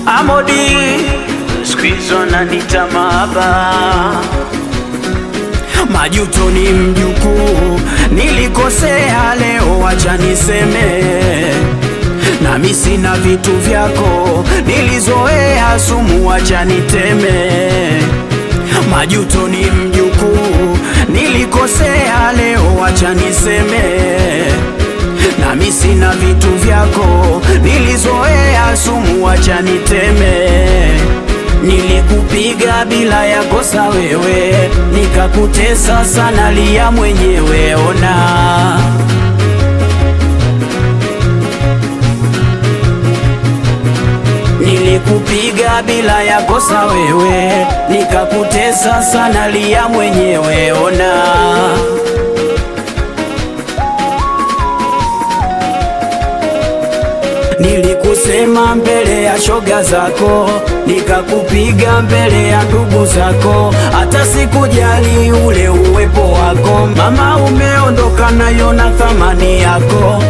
Amodi squeeze na nitamaba majuto ni mjukuu, nilikosea leo wacha niseme, na mimi sina vitu vyako, nilizoea sumu wacha niteme. Majuto ni mjukuu, nilikosea leo wacha niseme, na mimi sina vitu vyako, nilizoea sumu wacha niteme. Nilikupiga bila ya kosa wewe, nikakutesa sana lia mwenyewe ona. Nilikupiga bila ya kosa wewe, nikakutesa sana lia mwenyewe ona. Nilikusema mbele ya shoga zako, nikakupiga mbele ya ndugu zako, hata sikujali ule uwepo wako. Mama umeondoka nayo na thamani yako,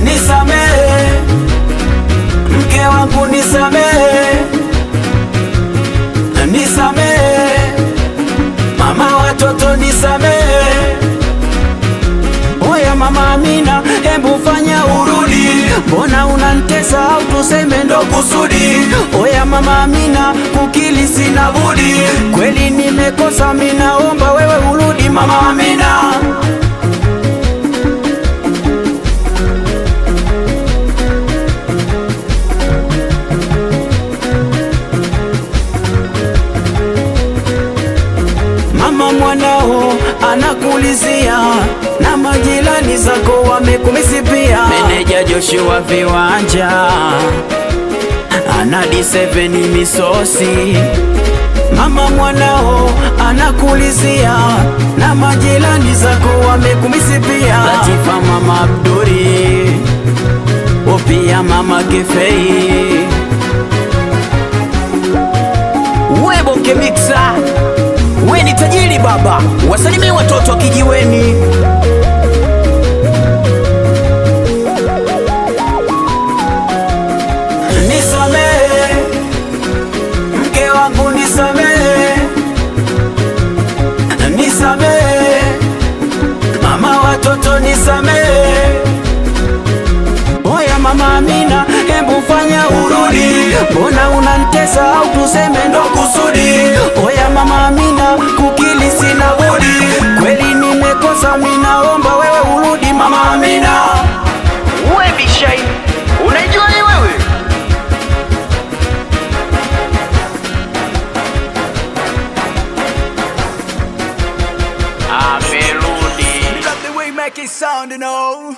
nisamehe mke wangu, nisamehe, nisamehe mama watoto, nisamehe. Oya mama Amina, hebu fanya urudi, mbona unanitesa au tuseme ndo kusudi? Oya mama Amina, kukili sina budi, kweli nimekosa, mimi naomba wewe urudi mama Amina. Mama mwanao anakulizia, na majirani zako wamekumisi pia. Meneja Joshua viwanja ana D7 misosi. Mama mwanao anakulizia, na majirani zako wamekumisi pia. Latifa mama Abduri, opia mama Kefei, Weboke Mixa, we ni tajiri baba, wasalimie watoto kijiweni. Nisamehe mke wangu, nisamehe, nisamehe mama watoto, nisamehe. Oya mama Amina, hebu fanya urudi, mbona unanitesa au tuseme ndo kusudi? Oya mama Amina, kukili sina budi, kweli nimekosa, mimi naomba wewe urudi mama Amina. Wewe bishai, unajua ni wewe? Amerudi. Love the way you make it sound, you know.